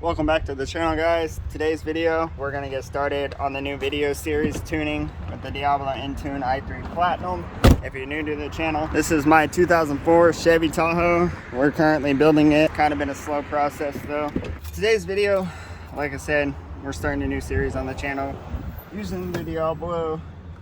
Welcome back to the channel, guys. Today's video, we're gonna get started on the new video series tuning with the Diablo Intune i3 Platinum. If you're new to the channel, this is my 2004 Chevy Tahoe. We're currently building it. Kind of been a slow process though. Today's video, like I said, we're starting a new series on the channel using the Diablo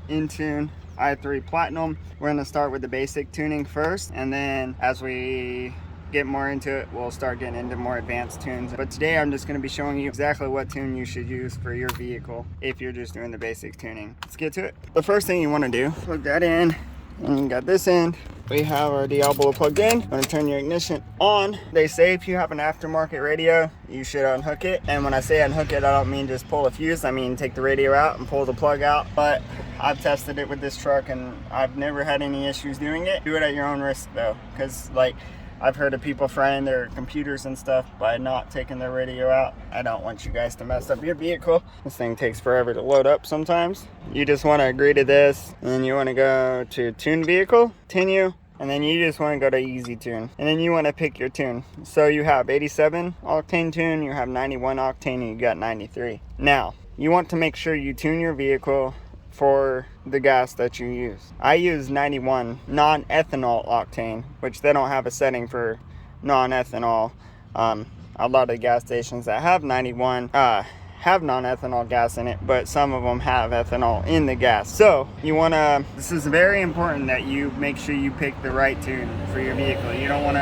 Intune i3 Platinum. We're gonna start with the basic tuning first, and then as we get more into it, we'll start getting into more advanced tunes. But today I'm just going to be showing you exactly what tune you should use for your vehicle if you're just doing the basic tuning. Let's get to it. The first thing you want to do, plug that in, and you got this end. We have our Diablo plugged in. I'm going to turn your ignition on. They say if you have an aftermarket radio, you should unhook it. And when I say unhook it, I don't mean just pull a fuse. I mean take the radio out and pull the plug out. But I've tested it with this truck and I've never had any issues doing it. Do it at your own risk though, because like I've heard of people frying their computers and stuff by not taking their radio out. I don't want you guys to mess up your vehicle. This thing takes forever to load up sometimes. You just want to agree to this, and then you want to go to tune vehicle, continue, and then you just want to go to easy tune. And then you want to pick your tune. So you have 87 octane tune, you have 91 octane, and you got 93. Now, you want to make sure you tune your vehicle for the gas that you use. I use 91 non-ethanol octane, which they don't have a setting for non-ethanol. A lot of the gas stations that have 91 have non-ethanol gas in it, but some of them have ethanol in the gas. So you want to, this is very important that you make sure you pick the right tune for your vehicle. You don't want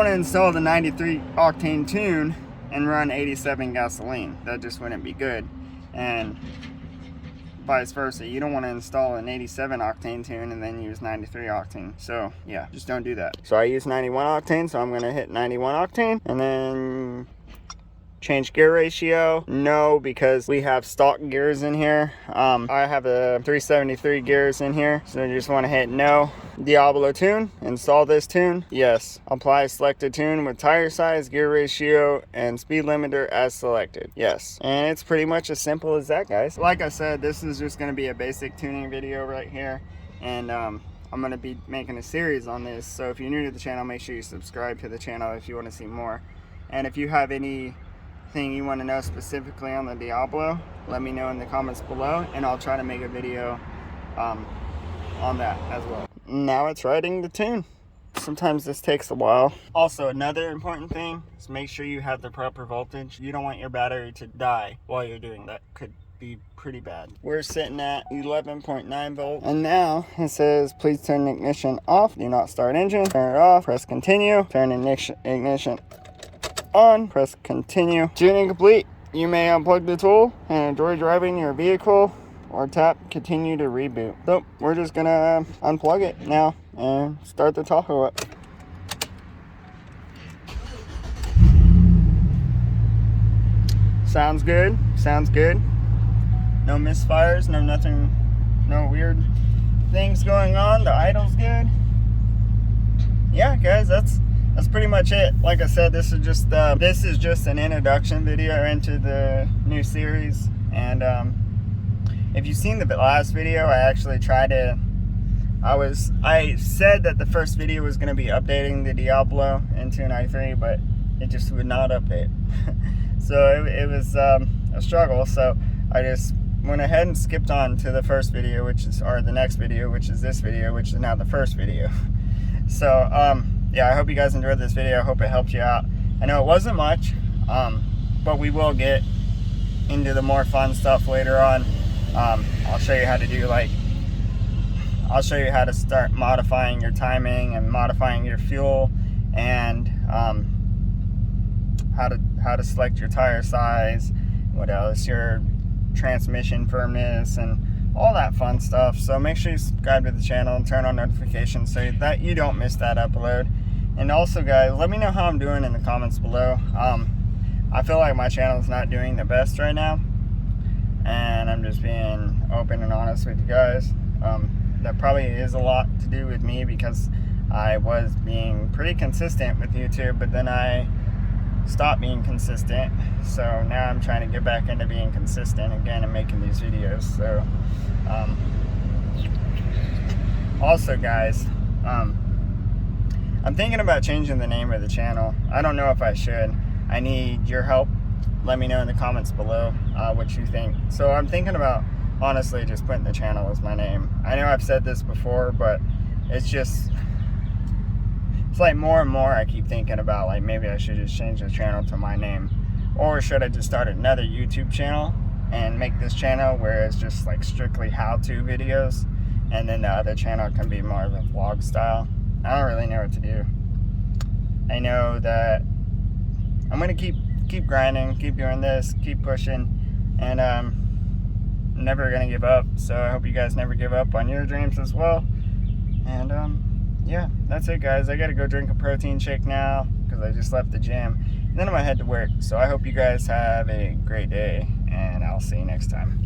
to install the 93 octane tune and run 87 gasoline. That just wouldn't be good. And vice versa, you don't want to install an 87 octane tune and then use 93 octane. So yeah, just don't do that. So I use 91 octane, so I'm going to hit 91 octane and then change gear ratio. No, because we have stock gears in here. I have a 373 gears in here, so you just want to hit no. Diablo tune, install this tune. Yes. Apply selected tune with tire size, gear ratio, and speed limiter as selected. Yes. And it's pretty much as simple as that, guys. Like I said, this is just going to be a basic tuning video right here, and I'm going to be making a series on this. So if you're new to the channel, make sure you subscribe to the channel if you want to see more. And if you have anything you want to know specifically on the Diablo, let me know in the comments below, and I'll try to make a video on that as well. Now it's writing the tune. Sometimes this takes a while. Also, another important thing is make sure you have the proper voltage. You don't want your battery to die while you're doing that. Could be pretty bad. We're sitting at 11.9 volts, and now it says please turn ignition off, do not start engine, turn it off, press continue, turn ignition on, press continue. Tuning complete. You may unplug the tool and enjoy driving your vehicle, or tap continue to reboot. So we're just gonna unplug it now and start the Tahoe up. Sounds good, sounds good. No misfires, no nothing, no weird things going on. The idle's good. Yeah, guys, that's pretty much it. Like I said, this is just an introduction video into the new series. And if you've seen the last video, I actually tried to, I said that the first video was going to be updating the Diablo Intune i3, but it just would not update. So it was a struggle. So I just went ahead and skipped on to the first video, or the next video, which is this video, which is now the first video. So yeah, I hope you guys enjoyed this video. I hope it helped you out. I know it wasn't much, but we will get into the more fun stuff later on. I'll show you how to do, I'll show you how to start modifying your timing and modifying your fuel, and how to select your tire size, what else, your transmission firmness, and all that fun stuff. So make sure you subscribe to the channel and turn on notifications so that you don't miss that upload. And also, guys, let me know how I'm doing in the comments below. I feel like my channel is not doing the best right now, and I'm just being open and honest with you guys. That probably is a lot to do with me, because I was being pretty consistent with YouTube, but then I stopped being consistent. So now I'm trying to get back into being consistent again and making these videos. So also, guys, I'm thinking about changing the name of the channel. I don't know if I should. I need your help. Let me know in the comments below what you think. So I'm thinking about honestly just putting the channel as my name. I know I've said this before, but it's like more and more I keep thinking about like maybe I should just change the channel to my name, or should I just start another YouTube channel and make this channel where it's just like strictly how-to videos, and then the other channel can be more of a vlog style. I don't really know what to do. I know that I'm gonna keep grinding, keep doing this, keep pushing, and never gonna give up. So I hope you guys never give up on your dreams as well. And yeah, that's it, guys. I gotta go drink a protein shake now because I just left the gym, and then I'm gonna head to work. So I hope you guys have a great day, and I'll see you next time.